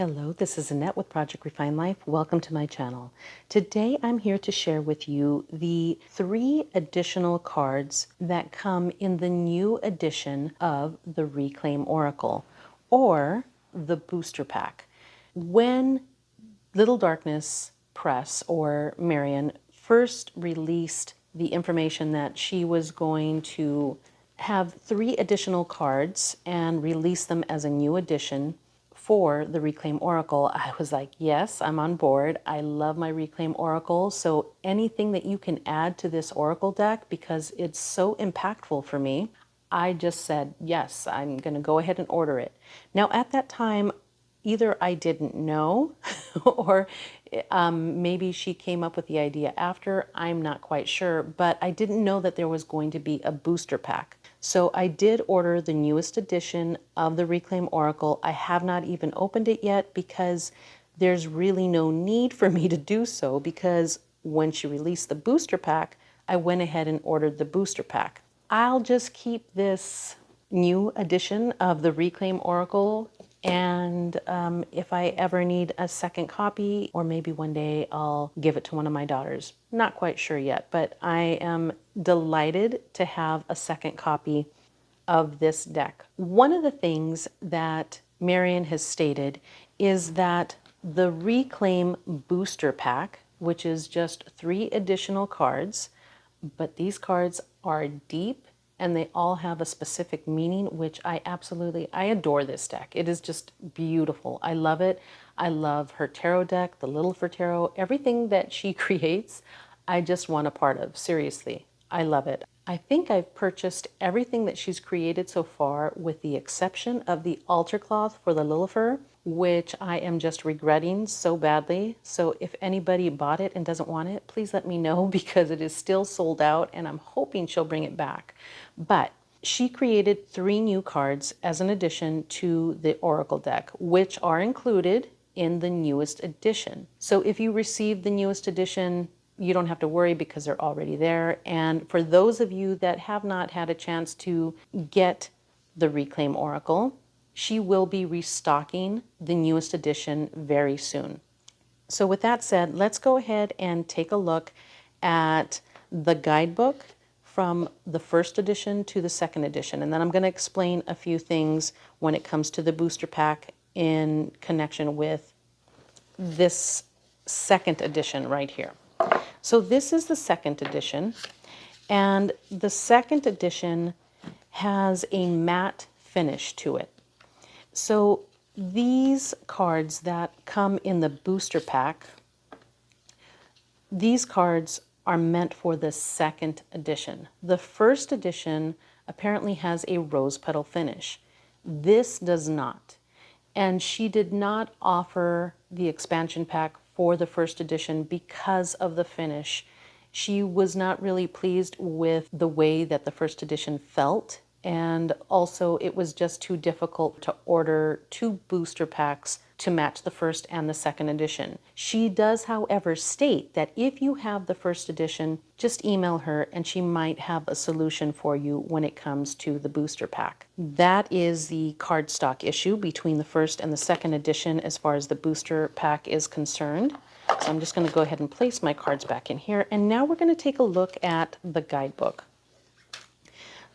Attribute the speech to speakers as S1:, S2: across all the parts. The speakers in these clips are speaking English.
S1: Hello, this is Annette with Project Refine Life. Welcome to my channel. Today I'm here to share with you the 3 additional cards that come in the new edition of the Reclaim Oracle, or the Booster Pack. When Little Darkness Press, or Marion, first released the information that she was going to have 3 additional cards and release them as a new edition for the Reclaim Oracle, I was like, yes, I'm on board. I love my Reclaim Oracle. So anything that you can add to this Oracle deck, because it's so impactful for me, I just said, yes, I'm going to go ahead and order it. Now, at that time, either I didn't know or maybe she came up with the idea after. I'm not quite sure, but I didn't know that there was going to be a booster pack. So I did order the newest edition of the Reclaim Oracle. I have not even opened it yet because there's really no need for me to do so, because when she released the booster pack, I went ahead and ordered the booster pack. I'll just keep this new edition of the Reclaim Oracle, and if I ever need a second copy, or maybe one day I'll give it to one of my daughters. Not quite sure yet, but I am delighted to have a second copy of this deck. One of the things that Marion has stated is that the Reclaim Booster Pack, which is just 3 additional cards, but these cards are deep and they all have a specific meaning, which I adore this deck. It is just beautiful. I love it. I love her tarot deck, the Little for Tarot, everything that she creates, I just want a part of. Seriously, I love it. I think I've purchased everything that she's created so far, with the exception of the altar cloth for the Lilifer, which I am just regretting so badly. So if anybody bought it and doesn't want it, please let me know, because it is still sold out and I'm hoping she'll bring it back. But she created 3 new cards as an addition to the Oracle deck, which are included in the newest edition. So if you received the newest edition, you don't have to worry because they're already there. And for those of you that have not had a chance to get the Reclaim Oracle, she will be restocking the newest edition very soon. So with that said, let's go ahead and take a look at the guidebook from the first edition to the second edition. And then I'm going to explain a few things when it comes to the booster pack in connection with this second edition right here. So this is the second edition, and the second edition has a matte finish to it. So these cards that come in the booster pack, these cards are meant for the second edition. The first edition apparently has a rose petal finish. This does not. And she did not offer the expansion pack for the first edition because of the finish. She was not really pleased with the way that the first edition felt, and also it was just too difficult to order 2 booster packs to match the first and the second edition. She does, however, state that if you have the first edition, just email her and she might have a solution for you when it comes to the booster pack. That is the cardstock issue between the first and the second edition as far as the booster pack is concerned. So I'm just going to go ahead and place my cards back in here. And now we're going to take a look at the guidebook.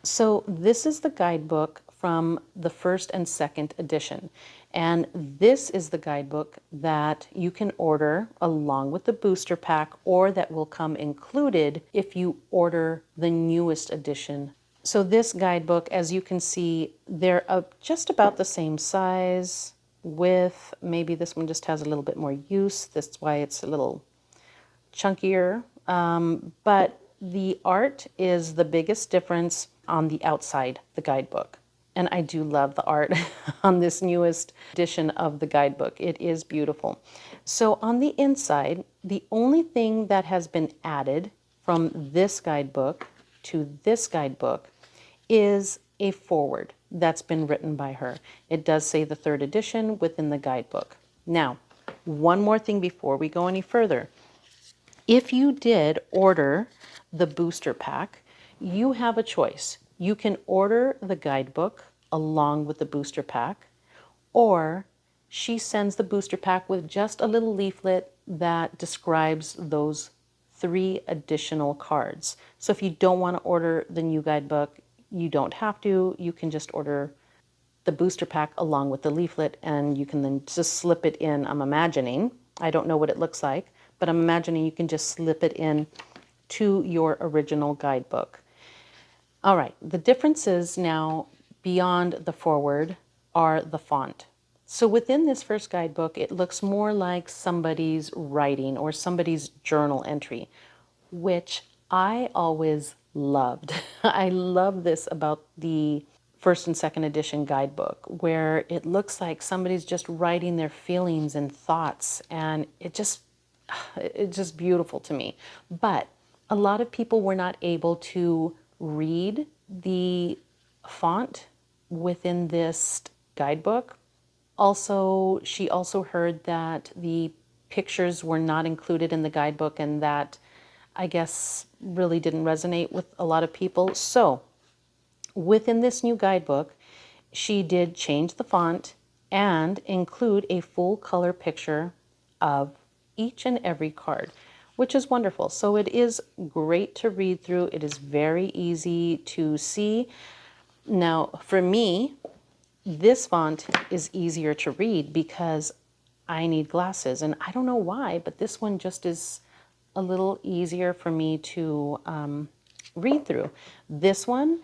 S1: So this is the guidebook from the first and second edition. And this is the guidebook that you can order along with the booster pack, or that will come included if you order the newest edition. So this guidebook, as you can see, they're just about the same size, width. Maybe this one just has a little bit more use. That's why it's a little chunkier. But the art is the biggest difference on the outside, the guidebook. And I do love the art on this newest edition of the guidebook. It is beautiful. So on the inside, the only thing that has been added from this guidebook to this guidebook is a foreword that's been written by her. It does say the 3rd edition within the guidebook. Now, one more thing before we go any further. If you did order the booster pack, you have a choice. You can order the guidebook along with the booster pack, or she sends the booster pack with just a little leaflet that describes those 3 additional cards. So if you don't want to order the new guidebook, you don't have to. You can just order the booster pack along with the leaflet, and you can then just slip it in. I'm imagining, I don't know what it looks like, but I'm imagining you can just slip it in to your original guidebook. All right, the differences now beyond the foreword are the font. So within this first guidebook, it looks more like somebody's writing or somebody's journal entry, which I always loved. I love this about the first and second edition guidebook, where it looks like somebody's just writing their feelings and thoughts, and it's just beautiful to me. But a lot of people were not able to read the font within this guidebook. Also, she also heard that the pictures were not included in the guidebook, and that, I guess, really didn't resonate with a lot of people. So within this new guidebook, she did change the font and include a full color picture of each and every card, which is wonderful. So it is great to read through. It is very easy to see. Now, for me, this font is easier to read because I need glasses, and I don't know why, but this one just is a little easier for me to read through. This one,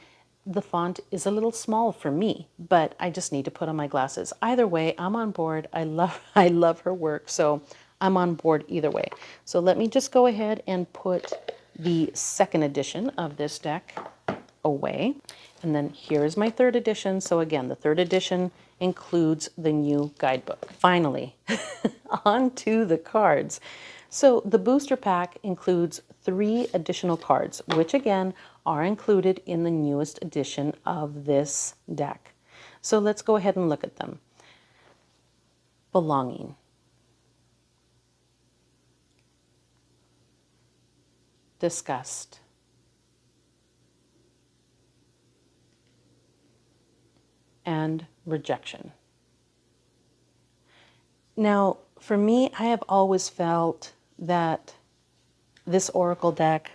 S1: the font is a little small for me, but I just need to put on my glasses. Either way, I'm on board. I love her work, so I'm on board either way. So let me just go ahead and put the second edition of this deck away. And then here's my third edition. So again, the third edition includes the new guidebook. Finally, on to the cards. So the booster pack includes 3 additional cards, which again are included in the newest edition of this deck. So let's go ahead and look at them. Belonging. Disgust. And rejection. Now, for me, I have always felt that this oracle deck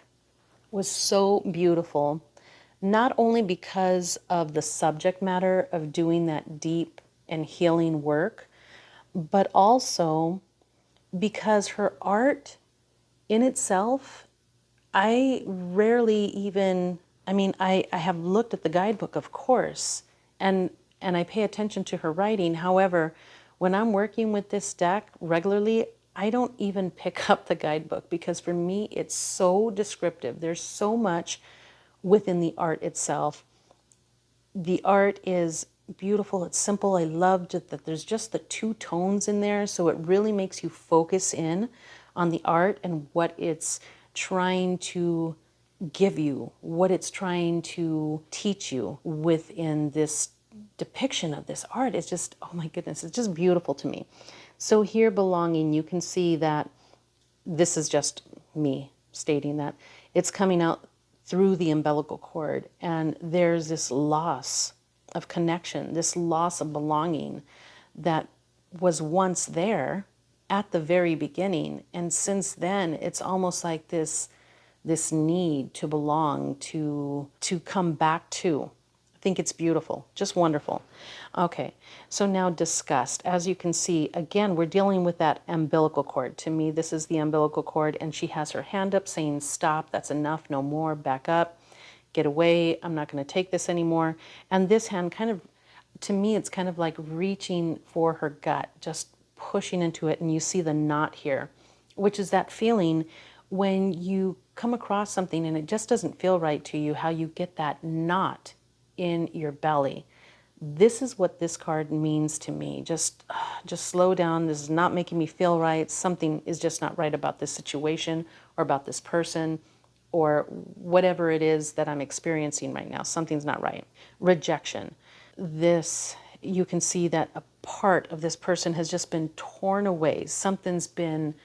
S1: was so beautiful, not only because of the subject matter of doing that deep and healing work, but also because her art in itself, I rarely even, I have looked at the guidebook, of course, and I pay attention to her writing. However, when I'm working with this deck regularly, I don't even pick up the guidebook because for me, it's so descriptive. There's so much within the art itself. The art is beautiful. It's simple. I loved it that there's just the 2 tones in there. So it really makes you focus in on the art and what it's trying to give you, what it's trying to teach you within this depiction of this art. It's just, oh my goodness, it's just beautiful to me. So here, belonging, you can see that this is just me stating that it's coming out through the umbilical cord, and there's this loss of connection, this loss of belonging that was once there at the very beginning, and since then it's almost like this need to belong, to come back to. I think it's beautiful, just wonderful. Okay, so now disgust. As you can see, again, we're dealing with that umbilical cord. To me, this is the umbilical cord, and she has her hand up saying, stop, that's enough, no more, back up, get away, I'm not going to take this anymore. And this hand kind of, to me, it's kind of like reaching for her gut, just pushing into it, and you see the knot here, which is that feeling when you come across something and it just doesn't feel right to you, how you get that knot in your belly. This is what this card means to me. Just slow down. This is not making me feel right. Something is just not right about this situation or about this person or whatever it is that I'm experiencing right now. Something's not right. Rejection. This, you can see that a part of this person has just been torn away. Something's been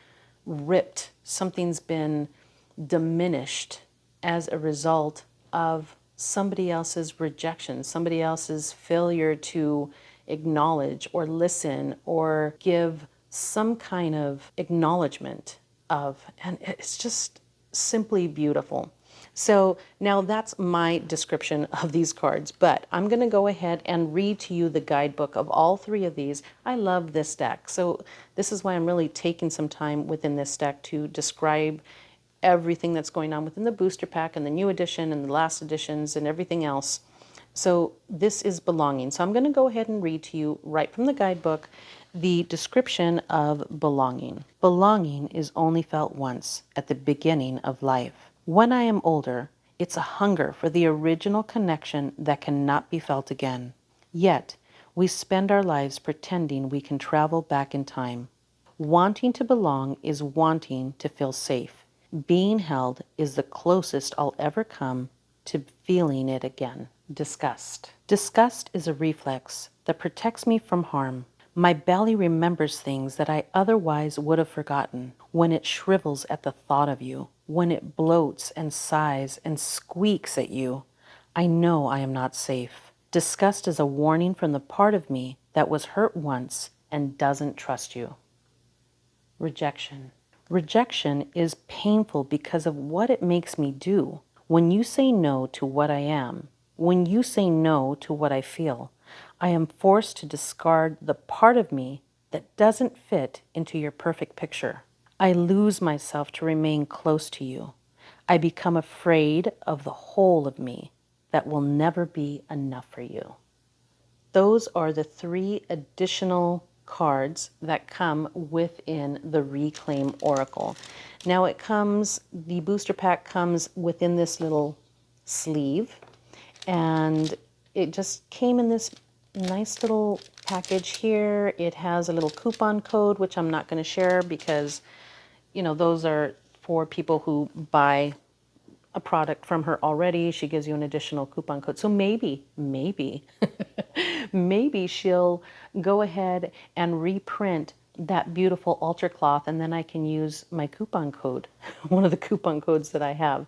S1: ripped. Something's been diminished as a result of somebody else's rejection, somebody else's failure to acknowledge or listen or give some kind of acknowledgement of. And it's just simply beautiful. So now that's my description of these cards, but I'm going to go ahead and read to you the guidebook of all three of these. I love this deck. So this is why I'm really taking some time within this deck to describe everything that's going on within the booster pack and the new edition and the last editions and everything else. So this is belonging. So I'm going to go ahead and read to you right from the guidebook the description of belonging. Belonging is only felt once at the beginning of life. When I am older, it's a hunger for the original connection that cannot be felt again. Yet, we spend our lives pretending we can travel back in time. Wanting to belong is wanting to feel safe. Being held is the closest I'll ever come to feeling it again. Disgust. Disgust is a reflex that protects me from harm. My belly remembers things that I otherwise would have forgotten. When it shrivels at the thought of you, when it bloats and sighs and squeaks at you, I know I am not safe. Disgust is a warning from the part of me that was hurt once and doesn't trust you. Rejection. Rejection is painful because of what it makes me do. When you say no to what I am, when you say no to what I feel, I am forced to discard the part of me that doesn't fit into your perfect picture. I lose myself to remain close to you. I become afraid of the whole of me that will never be enough for you. Those are the three additional cards that come within the Reclaim Oracle. Now the booster pack comes within this little sleeve, and it just came in this nice little package here. It has a little coupon code, which I'm not going to share because, those are for people who buy a product from her already. She gives you an additional coupon code. So maybe, maybe she'll go ahead and reprint that beautiful altar cloth, and then I can use my coupon code, one of the coupon codes that I have.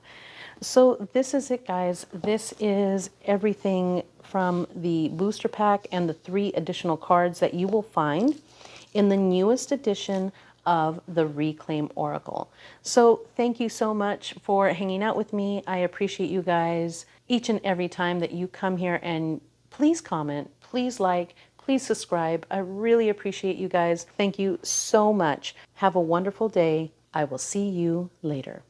S1: So this is it, guys. This is everything from the booster pack and the three additional cards that you will find in the newest edition of the Reclaim Oracle. So thank you so much for hanging out with me. I appreciate you guys each and every time that you come here, and please comment, please like, please subscribe. I really appreciate you guys. Thank you so much. Have a wonderful day. I will see you later.